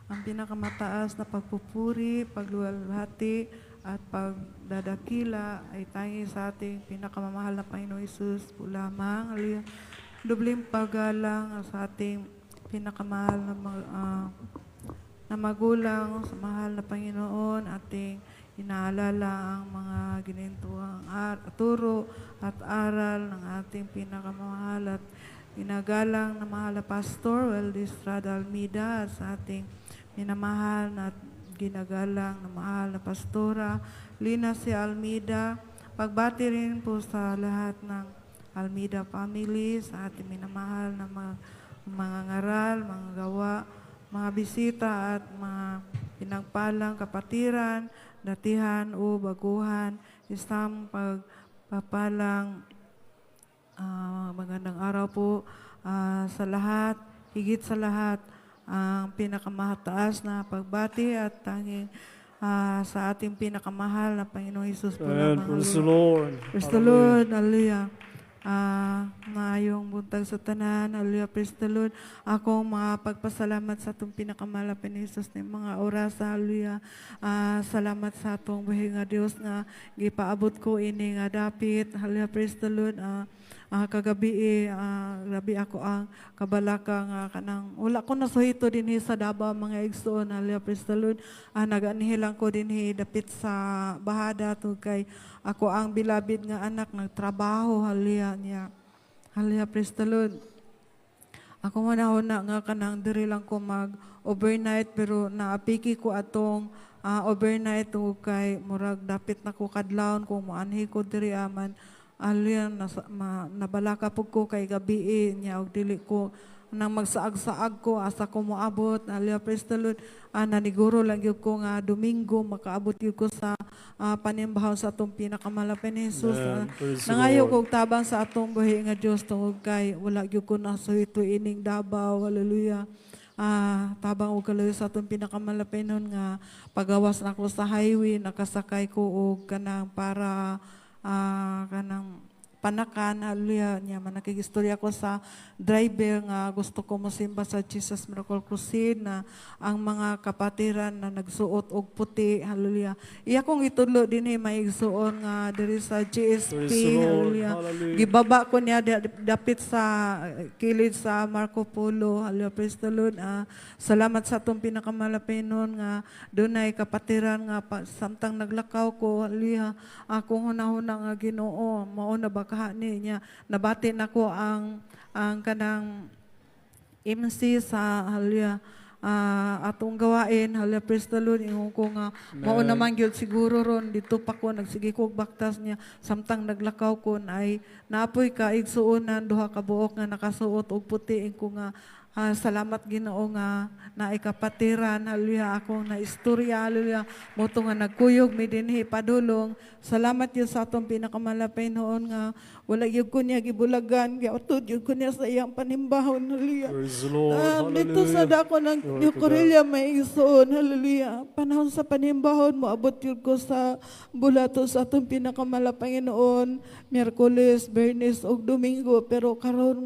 ang pinakamataas na pagpupuri, pagluwalhati, at pagdadakila ay tangi sa ating pinakamamahal na Panginoong Hesus po lamang. Hallelujah. Dubling paggalang sa ating pinakamahal na magulang, sa mahal na Panginoon, ating inaalala ang mga ginintuang turo at aral ng ating pinakamamahal at ginagalang na mahal na Pastor Weldy Estrada Almida, at sa ating minamahal na ginagalang na mahal na Pastora Lina C. Almida. Pagbati rin po sa lahat ng Almida family, sa ating minamahal na mga ngaral, mga gawa, mga bisita at mga pinagpalang kapatiran, datihan o baguhan, isang pagpapalang magandang araw po sa lahat, higit sa lahat, ang pinakamataas na pagbati at tanging sa ating pinakamahal na Panginoong Hesus po lamang. Praise the Lord. Praise the Lord. Hallelujah. Maayong buntag sa tanan. Hallelujah. Praise the Lord. Akong pagpasalamat sa itong pinakamalapin ni Jesus ng mga oras. Hallelujah. Salamat sa itong buhay nga Diyos nga gipaabot ko ini nga dapit. Hallelujah. Praise the Lord. Kagabi grabe ako ang kabalaka nga kanang wala ko nasuhito dinhi sa Davao mga igsoon. Hallelujah. Praise the Lord. Nag-anihilang ko dinhi dapit sa bahada to kay ako ang bilabid nga anak nagtrabaho. Hallelujah niya. Hallelujah. Praise the Lord. Ako manahuna nga kanang diri lang ko mag-overnight pero naapiki ko atong overnight to kay murag dapit na ko kadlawon kung moanhi ko diri aman. Hallelujah. Nabalaka po ko kay gabi niya og dili ko nang magsaag-saag ko asa ko moabot. Hallelujah. Praise the Lord. Naniguro lang yun ko nga Domingo makaabot yun ko sa panimbahaw sa atong pinakamalapin ni Jesus. Nangayo kong tabang sa atong buhi nga Diyos tungod kay wala yun ko nasuhito ining Davao. Hallelujah. Tabang og kalayo sa atong pinakamalapin nun nga pagawas na ko sa highway nakasakay ko og kanang para kanang panakan. Hallelujah niya man nakigistorya ko sa driver nga gusto ko mosimba sa Jesus Miracle Crusade na ang mga kapatiran na nagsuot og puti. Hallelujah. Iya kong itudlo dinhi maigsuon nga diri sa GSP. Hallelujah. Gibaba ko niya dapit sa kilid sa Marco Polo. Hallelujah. Praise the Lord. Salamat sa atong pinakamalapin nun nga dunay kapatiran nga samtang naglakaw ko. Hallelujah. Akong hunahuna nga Ginoo mao na baka niya nabati nako ang kanang MC sa hallelujah atong gawain. Hallelujah. Praise the Lord. Ingon ko nga mao naman gyud siguro ron dito pa ko nagsige ko baktas niya samtang naglakaw ko ay naapoy ka igsuonan duha ka buok nga nakasuot og puti ko nga salamat Ginoo nga naikapatiran. Hallelujah. Akong naistorya. Hallelujah. Moto nga nagkuyog mi dinhi padulong. Salamat yun sa atong pinakamalapay noon nga wala yun ko niya gibulagan. Giautod yun ko niya sa iyang panimbahon. Hallelujah. Praise the Lord. Dito sa dako ng Yukorilya may isuon. Hallelujah. Panahon sa panimbahon mo abot yun ko sa bulato sa atong pinakamalapay noon. Miyerkules, Bernes ug Domingo. Pero karon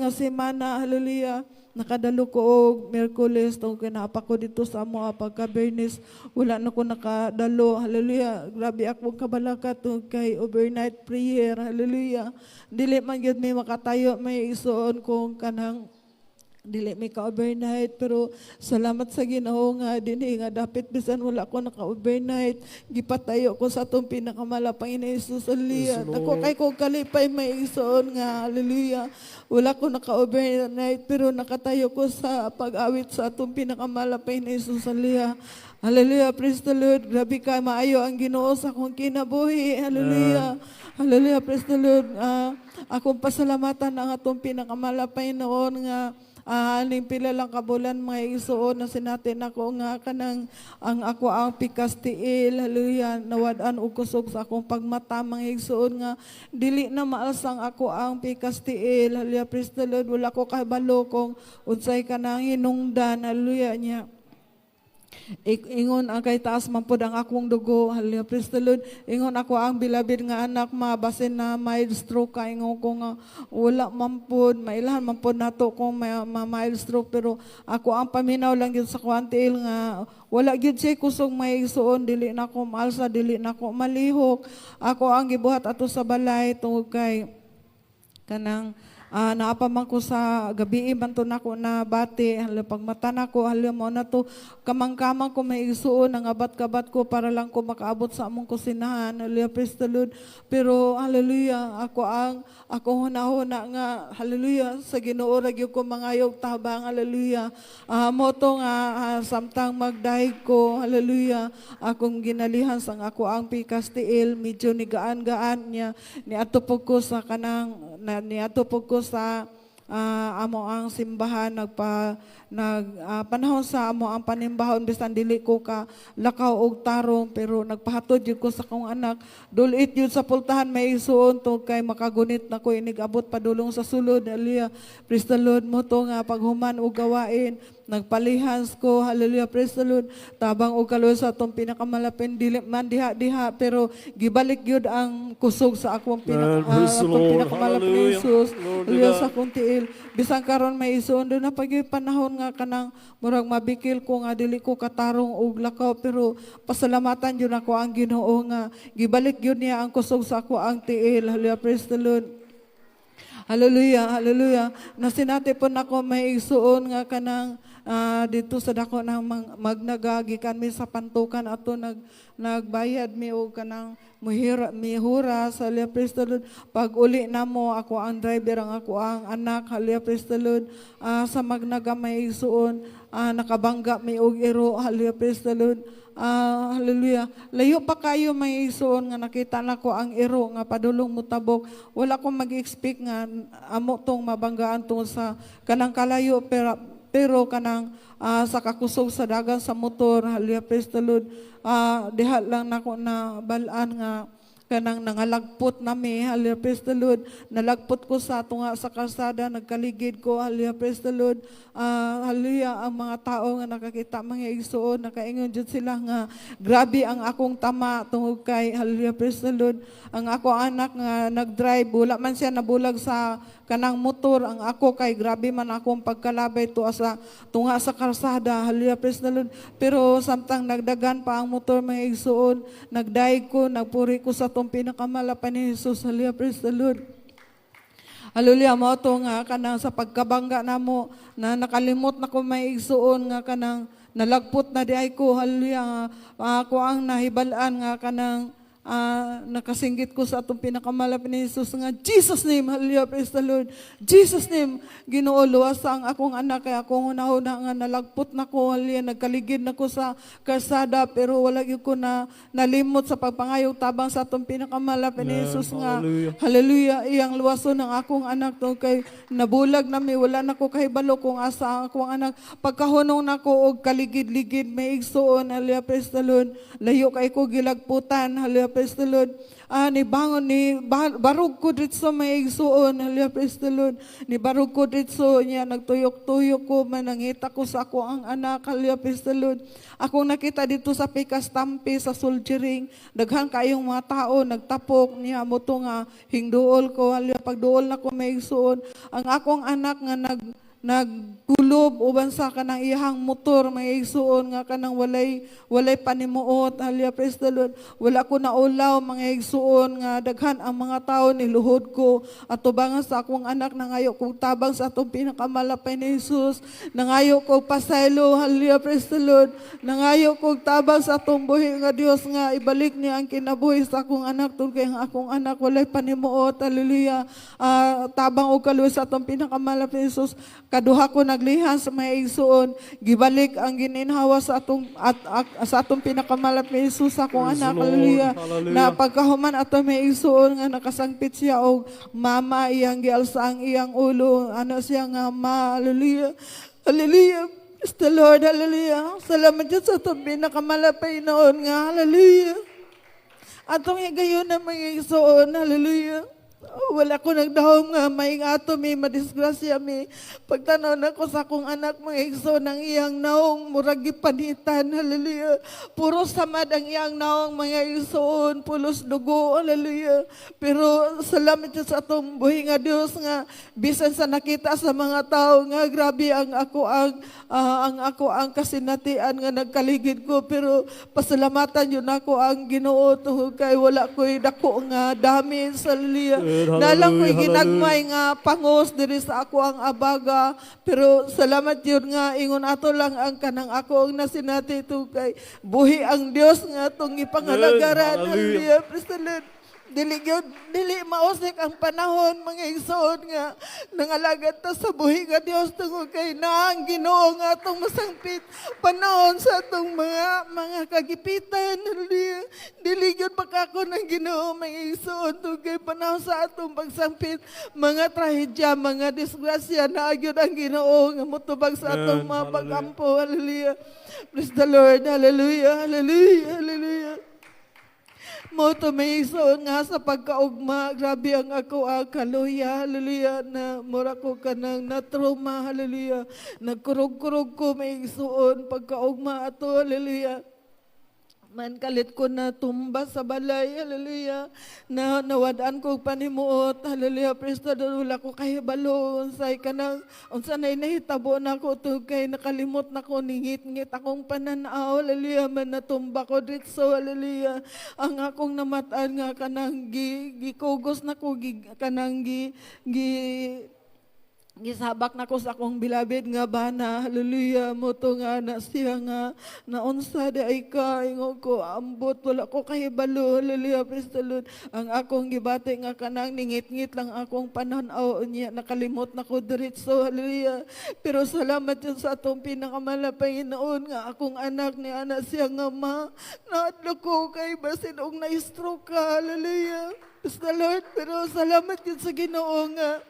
nga semana. Hallelujah. Nakadalo ko og Miyerkules tong kinapa ko dito sa amo pagka Bernes wala na ko nakadalo. Hallelujah. Grabe ako kabalaka to kay overnight prayer. Hallelujah. Dili man gyud may makatayo may isuon kong kanang dili may ka-overnight pero salamat sa Ginoo nga dinhi nga dapit bisan wala ko naka-overnight gipatayo ko sa atong pinakamalapay na Jesus. Hallelujah. Dako kay ko kalipay may isuon nga hallelujah. Wala ko naka-overnight pero nakatayo ko sa pag-awit sa atong pinakamalapay na Jesus. Hallelujah. Hallelujah. Praise the Lord. Grabe ka maayo ang Ginoo sa akong kinabuhi. Hallelujah. Hallelujah. Praise the Lord. Akong pasalamatan ang atong pinakamalapay noon nga aning pila lang kabulan mga isuon na sinatin ako nga kanang ang ako ang pikas tiil. Hallelujah. Nawad-an og kusog sa akong pagmata mga isuon nga dili na maalsang ako ang pikas tiil. Hallelujah. Praise the Lord. Wala ko kahibalo kung unsay kanang hinungdan. Hallelujah niya. Ingon ang kay taas man pod ang akong dugo. Hallelujah, praise the Lord. Ingon ako ang bilabid nga anak, mabasin na mild stroke ka. Ingon ko nga wala man pod, mailahan man pod nato kung may mild stroke, pero ako ang paminaw lang yun sa kwantil nga wala gyud siya kusog may isuon, dili na ko maalsa, dili na ko malihok. Ako ang gibuhat ato sa balay tungod kay kanang naapaman ko sa gabi man to nako na bati, hala pagmata nako, hala mo na to kamang-kamang ko may isuon ang abat-kabat ko para lang ko makaabot sa among kusinahan. Hallelujah, praise the Lord. Pero hallelujah, ako hunahuna nga hallelujah sa Ginoo ra gyud ko mangayog tabang. Hallelujah. Mo to nga samtang magdahig ko, hallelujah, akong ginalihan sang ako ang pikas tiil, medyo ni gaan-gaan niya ni atupog ko sa kanang ni atupog ko sa amo ang simbahan panahon sa amo ang panimbahon bisan dili ko ka lakaw og tarong, pero nagpahatod jud ko sa kong anak dulit jud sa pultahan may isuon to kay makagunit na ko inig abot padulong sa sulod. Hallelujah, praise the Lord. Mo to nga paghuman og gawain nagpalihans ko, hallelujah, praise the Lord, tabang og kaloy sa atong pinakamalapin dili man diha pero gibalik gyud ang kusog sa akong pinakamalapin ni Jesus. Hallelujah, sa akong tiil bisan karon may isuon do na pagay panahon nga kanang murag mabikil ko nga dili ko katarong og lakaw, pero pasalamatan jud ako ang Ginoo nga gibalik gyud niya ang kusog sa ako ang tiil. Hallelujah, praise the Lord. Hallelujah, hallelujah. Nasinati po nako may isuon nga kanang dito sa dako nang magnagagikan mi sa pantukan ato nagbayad mi og kanang mihura sa hallelujah, praise the Lord. Pag uli na mo ako ang driver, ang ako ang anak, hallelujah, praise the Lord. Sa magnaga may isuon nakabangga mi og iro, hallelujah, praise the Lord. Hallelujah. Layo pa kayo may isuon nga nakita na ko ang iro nga padulong mutabok. Wala ko mag-expect nga amo tong mabanggaan tungod sa kanang kalayo, pero kanang sa kakusog sa dagan sa motor. Hallelujah, praise the Lord. Diha lang nako na balaan nga kanang nangalagpot nami. Hallelujah, praise the Lord. Nalagpot ko sa tunga sa kalsada, nagkaligid ko. Hallelujah, praise the Lord. Hallelujah, ang mga tao nga nakakita mga igsuon, nakaingon jud sila nga grabe ang akong tama tungod kay hallelujah, praise the Lord. Ang ako anak nga nagdrive, wala man siya nabulag sa kanang motor, ang ako kay grabe man akong pagkalabay tuwa sa tunga sa kalsada. Hallelujah, praise the Lord. Pero samtang nagdagan pa ang motor mga igsuon, nagdaig ko, nagpuri ko sa tong pinakamalapan ni Jesus. Hallelujah, praise the Lord. Hallelujah, mo to nga kanang sa pagkabangga namo na nakalimot na ko may igsuon nga kanang nalagpot na di ay ko. Hallelujah, ako ang nahibalaan nga kanang nakasinggit ko sa atong pinakamalapit ni Jesus nga Jesus name. Hallelujah, praise the Lord. Jesus name, Ginoo, luwas ang akong anak kay akong hunahuna nga nalagpot na ko. Hallelujah, nagkaligid na ko sa kalsada, pero wala gyud ko na nalimot sa pagpangayog tabang sa atong pinakamalapit ni Jesus nga hallelujah, iyang luwason ng akong anak to kay nabulag nami, wala na ko kahibalo kung asa ang akong anak. Pagkahunong nako og kaligid-ligid may igsuon. Hallelujah, praise the Lord. Layo kay ko gilagputan. Hallelujah, praise the Lord. Ni bangon ni barug ko ditso may igsuon. Hallelujah, praise the Lord. Ni barug ko ditso niya nagtuyok-tuyok ko, manangita ko sa ako ang anak. Hallelujah, praise the Lord. Akong nakita dito sa Pikas Tampi sa Soldiering, daghan kayong mga tao nagtapok niya mo to nga hingduol ko. Hallelujah, pagduol na ko may igsuon. Ang akong anak nga nagkulob uban sa kanang iyang motor may igsuon nga kanang walay panimuot. Hallelujah, praise the Lord. Wala ko naulaw mga igsuon nga daghan ang mga tao niluhod ko at tubangan sa akong anak. Nangayo kong tabang sa atong pinakamalapay ni Jesus. Nangayo kong pasaylo. Hallelujah, praise the Lord. Nangayo kong tabang sa atong buhi nga Dios nga ibalik niya ang kinabuhi sa akong anak tungod kay ang akong anak walay panimuot. Hallelujah. Tabang og kaluoy sa atong pinakamalapay ni Jesus. Kaduha ko naglihan sa mga igsuon, gibalik ang gininhawa sa atong pinakamalapit ni Jesus sa akong anak. Hallelujah. Na pagkahuman ato may igsuon nga nakasangpit siya og mama iyang gialsa ang iyang ulo. Ano siya nga ma. Hallelujah. Hallelujah. Praise the Lord. Hallelujah. Salamat Diyos sa atong pinakamalapay noon nga. Hallelujah. Atong higayon na mga igsuon. Hallelujah. Wala ko nagdahom nga may ato may madisgrasya mi. Pagtanaw na ko sa akong anak mga igso ng iyang naong murag gipanitan. Hallelujah. Puro samad ang iyang naong mga igsoon, pulos dugo. Hallelujah. Pero salamat siya sa atong buhi nga Dios nga bisan sa nakita sa mga tao nga grabe ang ako ang kasinatian nga nagkaligid ko, pero pasalamatan yun ako ang Ginoo tuhod kay wala ko'y dako nga dami. Hallelujah. Nalang ko'y ginagmay nga pangos diri sa ako ang abaga, pero salamat yun nga ingon ato lang ang kanang ako ang nasinati ito kay buhi ang Dios nga itong ipangalagaran. Hallelujah. Praise the Lord. Dili mausik ang panahon mga igsoon nga nangalagad ta sa buhi nga Dios tungod kay naang Ginoo nga atong masangpit panahon sa atong mga kagipitan. Dili gyud pagkako ng Ginoo mga igsoon tungod kay panahon sa atong pagsangpit mga trahedya, mga disgrasya na gyud ang Ginoo nga motubag sa atong mga pagampo. Hallelujah. Praise the Lord. Hallelujah. Hallelujah. Hallelujah. Mo to may igsoon nga sa pagkaugma, grabe ang ako ang kaluya, hallelujah, na mura ko ka ng na-trauma, hallelujah, nagkurog-kurog ko may igsoon, pagkaugma ato, hallelujah. Man kalit ko na tumba sa balay, hallelujah, na nawadaan ko panimuot, hallelujah, praise the Lord, wala ko kahibalo, unsay kanang, unsanay nahitabo na ko to kay nakalimot na ko, ningit-ngit akong pananaw, hallelujah, man natumba ko dritso, hallelujah, ang akong namataan nga kanang gikugos na ko, kanang gisabak na ko sa akong bilabid nga bana, hallelujah, mo to nga na siya nga naunsa di ay ka, ingo ko, ambot, wala ko kahibalo, hallelujah, praise the Lord, ang akong gibati nga kanang ningit-ngit lang akong pananaw niya, nakalimot na ko diritso, hallelujah, pero salamat yun sa atong pinakamalapay Panginoon nga akong anak ni anak siya nga ma, naadlo ko kay basin og na-stroke ka, hallelujah, praise the Lord, pero salamat yun sa Ginoo nga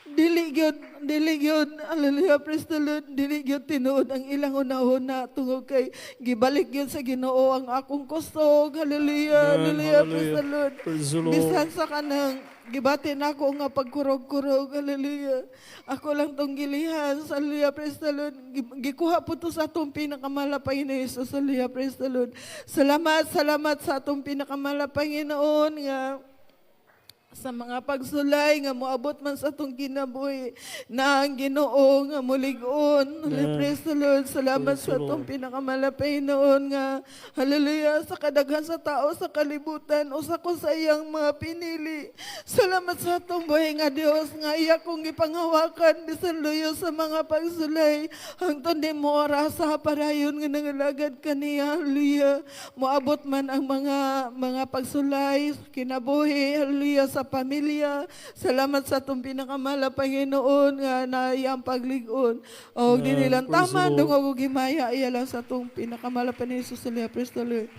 dili gyud, hallelujah, praise the Lord, dili gyud tinuod ang ilang una-una tungod kay gibalik gyud sa Ginoo ang akong kusog, hallelujah, hallelujah, praise the Lord. Bisan sa kanang gibati na ako nga pagkurog-kurog, hallelujah, ako lang tong gilihan, hallelujah, praise the Lord, gikuha po to sa atong pinakamalapay na Jesus, hallelujah, praise the Lord. Salamat sa atong pinakamalapay Panginoon nga sa mga pagsulay nga moabot man sa atong kinabuhi na ang Ginoo nga mulig-on. Praise the Lord. Salamat sa atong pinakamalapay noon nga hallelujah sa kadaghan sa tao sa kalibutan usa ko sa iyang mga pinili. Salamat sa atong buhay nga Dios nga iya kong gipanghawakan bisan luyo sa mga pagsulay hangtod di mo rasa padayon nga nangalagad kaniya. Hallelujah. Moabot man ang mga pagsulay kinabuhi hallelujah sa pamilya. Salamat sa itong pinakamala, Panginoon, nga na iyang paglig-on. O dinilang tama, dungog gimaya, iyalang sa itong pinakamala pa ni Jesus. Praise the Lord.